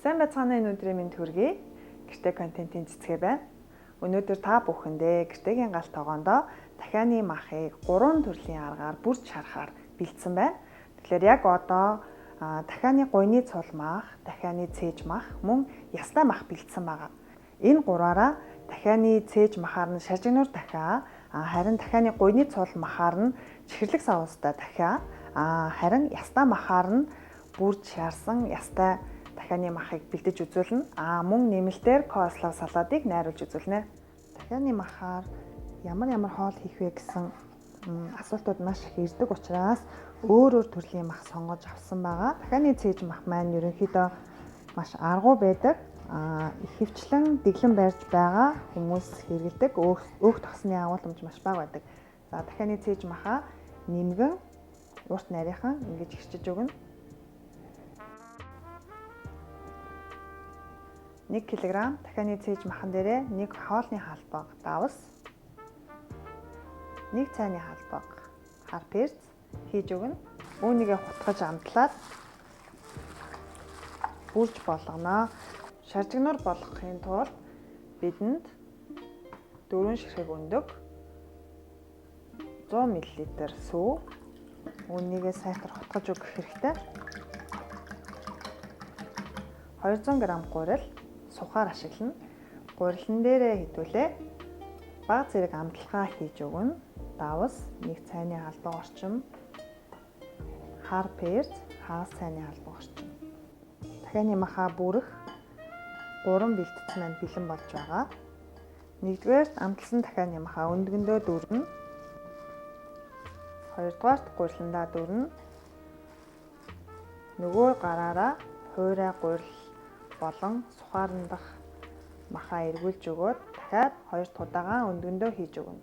Сайн байцгаана энэ өдрийн мэнд хүргэе. Гэртээ контентын цэцгээ байна. Өнөөдөр та бүхэндээ гэртээгийн галт тогоондоо дахианы махыг 3 төрлийн аргаар бүрж харахаар бэлдсэн байна. Тэгэхээр яг одоо дахианы гуйны цул мах, дахианы цээж мах, мөн ястай мах бэлдсэн байгаа. Энэ гураараа дахианы цээж махаар нь шажигнуур дахиа, харин дахианы гуйны цул махаар нь чихэрлэг савуустай дахиа, харин ястай махаар нь бүрж шаарсан ястай дахианы махыг бэлдэж үзүүлнэ. Мөн нэмэлтээр кослог салаадыг найруулж үзүүлнэ. Дахианы махаар ямар хоол хийх вэ гэсэн асуултууд маш их ирдэг учраас өөр төрлийн мах сонгож авсан байгаа. Дахианы цээж мах маань ерөнхийдөө маш аргу байдаг. Ихэвчлэн дэглэн барьж байгаа хүмүүс хэрэглэдэг. Өөх тосны агуулмж маш бага байдаг. За дахианы цээж махаа нэмгэн урт нарийнхан ингэж хэрчиж өгнө. 1 кг дахианы цээж махан дээрээ 1 хоолны халбаг давс, 1 цайны халбаг хар перц хийж өгнө. Үүнийгээ хутгаж амтлаад бүрж болгоно. Шажигнуур болгохын тулд бидэнд 4 ширхэг өндөг, 100 мл сүү, үүнийгээ сайтар хутгаж өгөх хэрэгтэй. 200 г гурил сухаар ашиглана. Гурилан дээрээ хэдүүлээ бага зэрэг амталгаа хийж өгнө. Давс 1 цайны халбаг орчим, хар перц хагас цайны халбаг орчим. Дахианы махаа бүрэх 3 бэлтгэц маань бэлэн болж байгаа. 1-р амталсан дахианы махаа өндгөндөө дүүрнэ. 2-р гуриландаа дүүрнэ. Нөгөө гараараа хуурай гурил болон сухаардах махаа эргүүлж өгөөд дахиад 2 дахь удаага өндгөндөө хийж өгнө.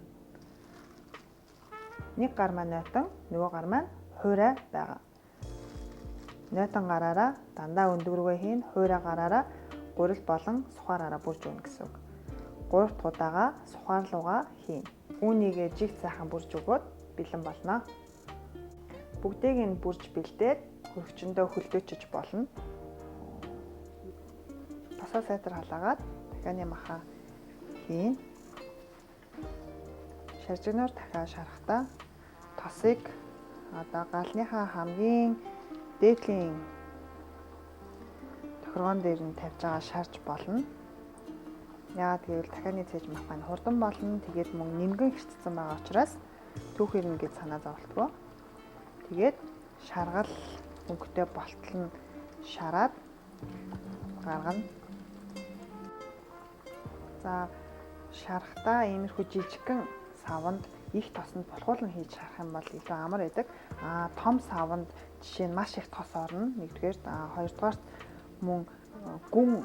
Нэг гар маань нойтон, нөгөө гар маань хуурай байгаа. Нойтон гараараа дандаа өндөг рүүгээ хийн, хуурай гараараа гурил болон сухаараараа бүрж өгнө гэсэн үг. 3 дахь удаага сухаар руугаа хийн. Үүнийгээ жиг сайхан бүрж өгөөд бэлэн болно. Бүгдийг нь бүрж бэлдээд хөрөгчөндөө хөлдөөчж болно. Тосоо сайтар халаагаад дахианы махаа хийн. Шажигнуур дахиад шарахтаа тосыг одоо галныхаа хамгийн дээдлийн тохиргоон дээр нь тавьж байгаа шарж болно. Яагаад гэвэл дахианы цээж мах маань хурдан болно. Тэгээд мөн нэмгэн хэрцсэн байгаа учраас түүхээр нь гэж санаа зовлтгоо. Тэгээд шаргал өнгөтэй болтол нь шараад гаргана. За шарахтаа иймэрхүү жижигхэн савнд их тосонд булхуулан хийж шарах юм бол илүү амар байдаг. Том савнд жишээ нь маш их тос орно. 1-р, 2-р мөн гүн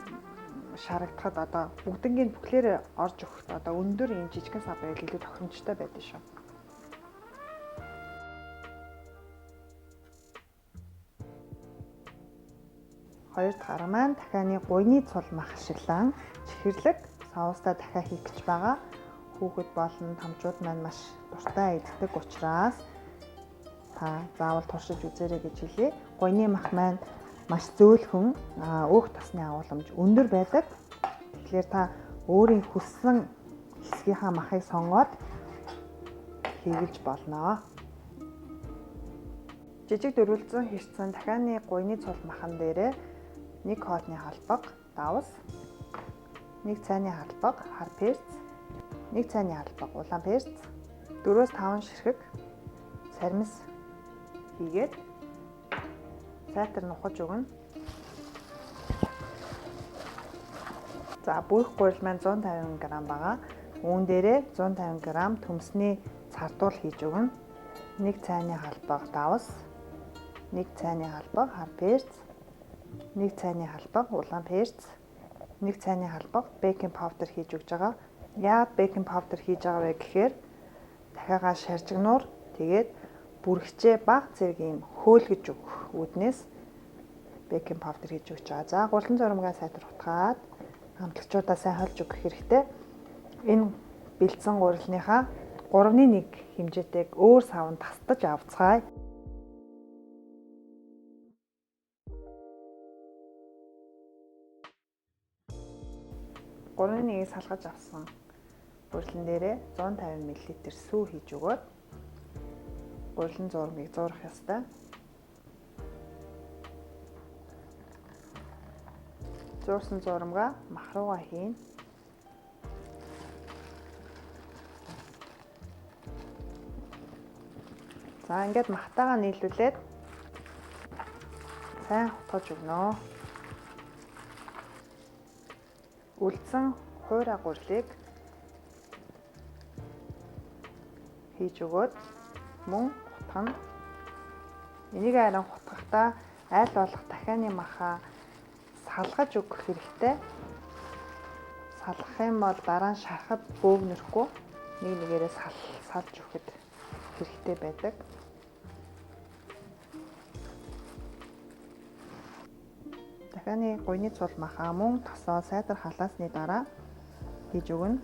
шарагдахад одоо бүгднгийн бүхлээрээ орж өгөхөд одоо өндөр ийм жижигхэн сав байвал илүү тохиромжтой байдаг шүү. Хоёр дахь арга маань дахианы гуйны цул мах ашиглан чихэрлэг савуустай дахиа хийх гэж байгаа. Хүүхэд болон тамчууд маань маш дуртай иддэг учраас та заавал туршиж үзээрэй гэж хэлье. Гуйны мах маань маш зөөлхөн, өөх тосны агуулмж өндөр байдаг. Тэгэхээр та өөрийн хүссэн хэсгийнхаа махыг сонгоод хийгэж болно. Жижиг дөрвөлзөн хэрцэн дахианы гуйны цул махан дээрээ 1 хоолны халбаг давс, 1 цайны халбаг хар перц, 1 цайны халбаг улаан перц, 4-5 ширхэг сармис хийгээд сайтар нухаж өгнө. За бүэх гурил маань 150 г байгаа. Үүн дээрээ 150 г төмсний цардуул хийж өгнө. 1 цайны халбаг давс, 1 цайны халбаг хар перц, 1 цайны халбаг улаан перц, 1 цайны халбаг бейкинг паудер хийж өгж байгаа. Яагаад бейкинг паудер хийж байгаа вэ гэхээр дахиагаа шаржигнуур тэгээд бүрхчээ бага зэрэг юм хөөлгөж өгөх үүднээс бейкинг паудер хийж өгч байгаа. За гурилан зурмгаа сайтар хутгаад амтлагчудаа сайн холж өгөх хэрэгтэй. Энэ бэлдсэн гурилныхаа 3-1 хэмжээтэйг өөр савнд тасдаж авцгаая. 3-1-ийг салгаж авсан гурилан дээрээ 150 мл сүү хийж өгөөд гурилан зургийг зуурах ёстой. Зуурсан зурамгаа мах руугаа хийн. За ингээд махтайгаа нийлүүлээд сайн хутгаж өгнө. Үлдсэн хуурай гурилыг хийж өгөөд мөн хутгана. Энийг харин хутгахдаа аль болох дахианы махаа салгаж өгөх хэрэгтэй. Салгах юм бол дараа нь шарахад бөөгнөрөхгүй нэг нэгээрээ салж өгөхөд хэрэгтэй байдаг. Дахианы гуйны цул махаа мөн тосоо сайдар халаасны дараа хийж өгнө.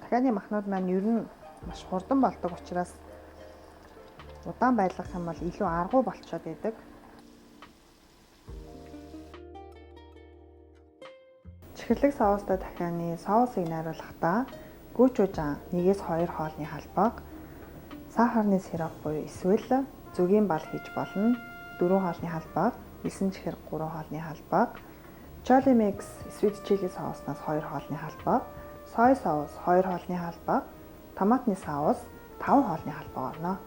Дахианы махнууд маань ер нь маш хурдан болдог учраас удаан байлгах юм бол илүү аргу болчиход байдаг. Чихэрлэг соустай дахианы соусыг найруулахдаа гүүчүүжан 1-2 хоолны халбаг, сахарны сироп буюу эсвэл зүгийн бал хийж болно. 4 хоолны халбаг, 9 чихэр 3 хоолны халбаг, Chili Mix sweet chili сооснаас 2 хоолны халбаг, сой соус 2 хоолны халбаг, томатны соус 5 хоолны халбаг орно.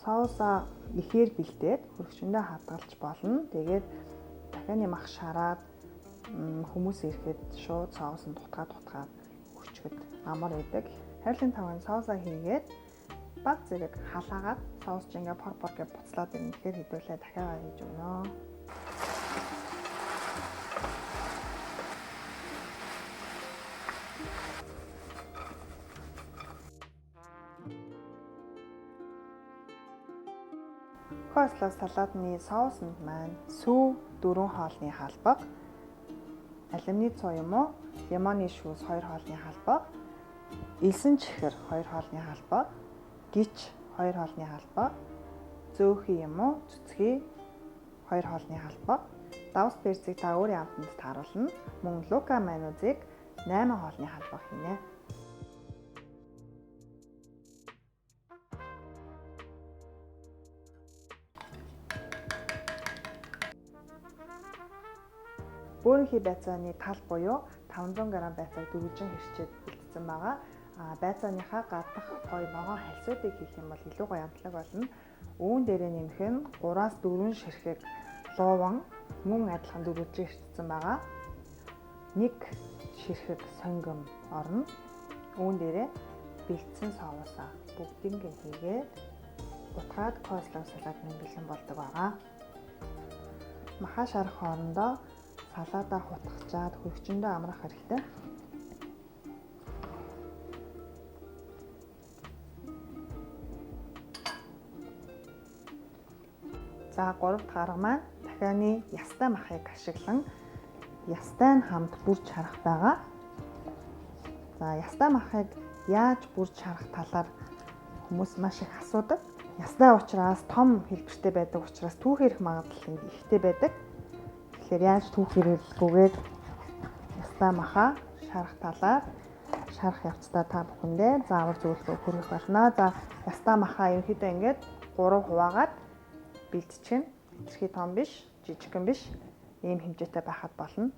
Соусаа ихээр бэлдээд хөрөгчөндөө хадгалж болно. Тэгээд дахианы мах шараад хүмүүс ирэхэд шууд соусанд дутгаад өчгөд амар байдаг. Хайрлын таван соусаа хийгээд баг зэрэг халаагаад соус ч ингээ пор гэж буцлаад ирнэ. Тэгэхээр хэдүүлээ дахиад хийж өгнө. Косло салаадны соусанд маань сүү 4 хоолны халбаг, алюминий цуу юм уу, лимоны шүүс 2 хоолны халбаг, элсэн чихэр 2 хоолны халбаг, гич 2 хоолны халбаг, зөөхий юм уу, цэцгий 2 хоолны халбаг, давс перцийг та өөрийн амтанд тааруулна. Мөн лука майонезыг 8 хоолны халбаг хийнэ. Бөөрийнхий байцааны тал буюу 500 г байцааг дөрвөлжин хэрчээд бэлдсэн байгаа. Байцааныхаа гаднах хоёр ногоон хальсуудыг хийх юм бол илүү гоё амтлаг болно. Үүн дээрээ нэмэх нь 3-4 ширхэг лууван мөн адилхан дөрвөлжин хэрчсэн байгаа. 1 ширхэг сонгом орно. Үүн дээрээ бэлдсэн соусаа бүгдийг хийгээд утгаад косло салаадны бэлэн болдог байгаа. Махаа шарах хоорондоо салаадаа хутгачаад хөрөгчөндөө амрах хэрэгтэй. За 3 дахь арга маань дахианы ястай махыг ашиглан ястай нь хамт бүрж харах байгаа. За ястай махыг яаж бүрж харах талаар хүмүүс маш их асуудаг. Ястай учраас том хэлбэртэй байдаг учраас түүх ирэх магадлал ихтэй байдаг. Тэгэхээр яаж түүх ирэхгүйгээр ястай махаа шарах талаар шарах явцдаа та бүхэндээ заавар зөвлөгөө хүргэх болно. За ястай махаа ерөнхийдөө ингээд 3 хуваагаад бэлтчихнэ. Хэтэрхий том биш, жижигхэн биш, ийм хэмжээтэй байхад болно.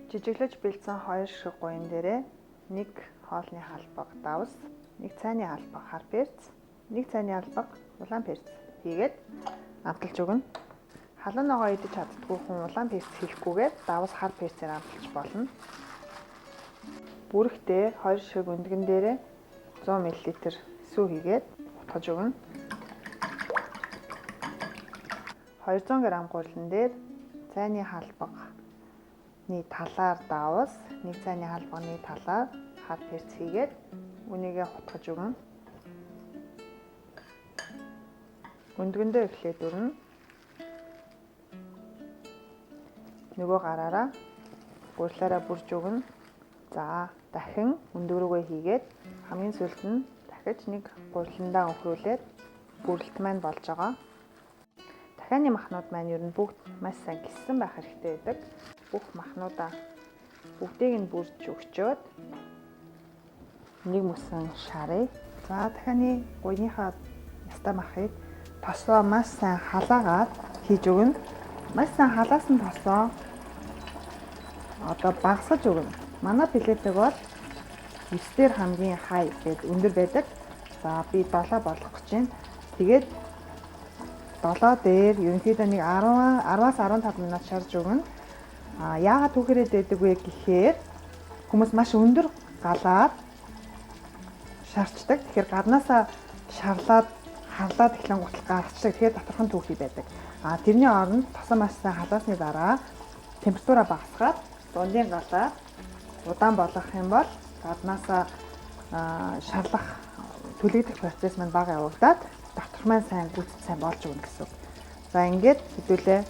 Жижиглэж бэлдсэн 2 ширхэг гуйн дээрээ 1 хоолны халбаг давс, 1 цайны халбаг хар перц, 1 цайны халбаг улаан перц хийгээд амталж өгнө. Халуун ногоо идэж чаддгүй хүн улаан перц хийхгүйгээр давс хар перцээр амталж болно. Бүрэгтээ 2 ширхэг өндгөн дээрээ 100 мл сүү хийгээд утгаж өгнө. 200 г гурилан дээр цайны халбагны талаар давс, 1 цайны халбагны талаар хар перц хийгээд үнийгээ хутгаж өгнө. Өндгөндөө эхлээд өрнө. Нөгөө гараараа гурилаараа бүрж өгнө. За дахин өндөг рүүгээ хийгээд хамгийн сүүлд нь дахиж нэг гуриландаа өнхрүүлээд бүрэлт маань болж байгаа. Дахианы махнууд маань ер нь бүгд маш сайн гиссэн байх хэрэгтэй байдаг. Бүх махнуудаа бүгдийг нь бүрж өгчөөд нэг мөсөн шарыг. За дахианы гуйныхаа ястай махыг тосоо маш сайн халаагаад хийж өгнө. Маш сайн халаасан тосоо одоо багасгаж өгнө. Манай пилетэг бол 9 дээр хамгийн хай гэдэг өндөр байдаг. За би 7 болгох гэж байна. Тэгээд 7 дээр ерөнхийдөө нэг 10-аас 15 минут шарж өгнө. Яагаад түүхээрээ дэдэг вэ гэхээр хүмүүс маш өндөр галаар шарчдаг. Тэгэхээр гаднаасаа шарлаад харлаад эхлэн гутал гарчдаг. Тэгэхээр доторхон түүхий байдаг. Тэрний оронд тосоо маш сайн халаасны дараа температураа багасгаад дундын галаа удаан болгох юм бол гаднаасаа шарлах түлэгдэх процесс маань бага явагдаад дотор маань сайн гүйцэд сайн болж өгнө гэсэн. За ингээд хэдүүлээ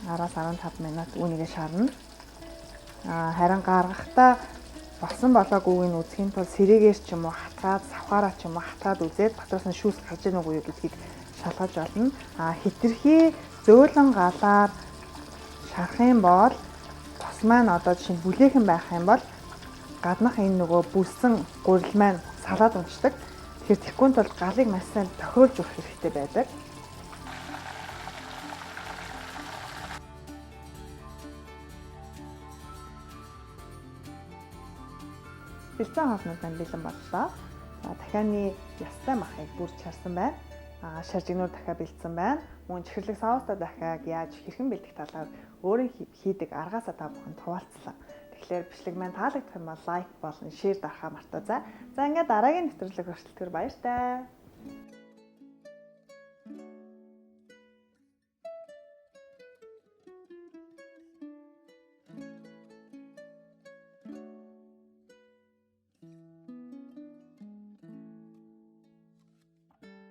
10-аас 15 минут үүнийгээ шарна. Харин гаргахдаа болсон болоогүйг нь үзэхийн тулд сэрээгээр ч юм уу хатгаад савхаараа ч юм уу хатгаад үзээд дотроос нь шүүс гарч ийн үгүй юу гэдгийг шалгаж олно. Хитрхи зөөлөн галаар шарах юм бол тос маань одоо жишээ нь бүлээхэн байх юм бол гаднах энэ нөгөө бүлсэн гурил маань салаад унцдаг. Тэгэхээр тэгхүүн тулд галыг маш сайн тохируулж өгөх хэрэгтэй байдаг. Бэлцэн хоолнууд маань бэлэн боллоо. Дахианы ястай махыг бүрж шарсан байна. Шаржигнууд дахиад бэлдсэн байна. Мөн чихэрлэг соустой дахиад яаж хэрхэн бэлдэх талаар өөрөө хийдэг аргаасаа та бүхэнд хуваалцлаа. Тэгэхээр бичлэг маань таалагдах юм бол лайк болон шеэр дарахаа мартаа. За ингээд дараагийн нэвтрүүлэг хүртэл баяр таа.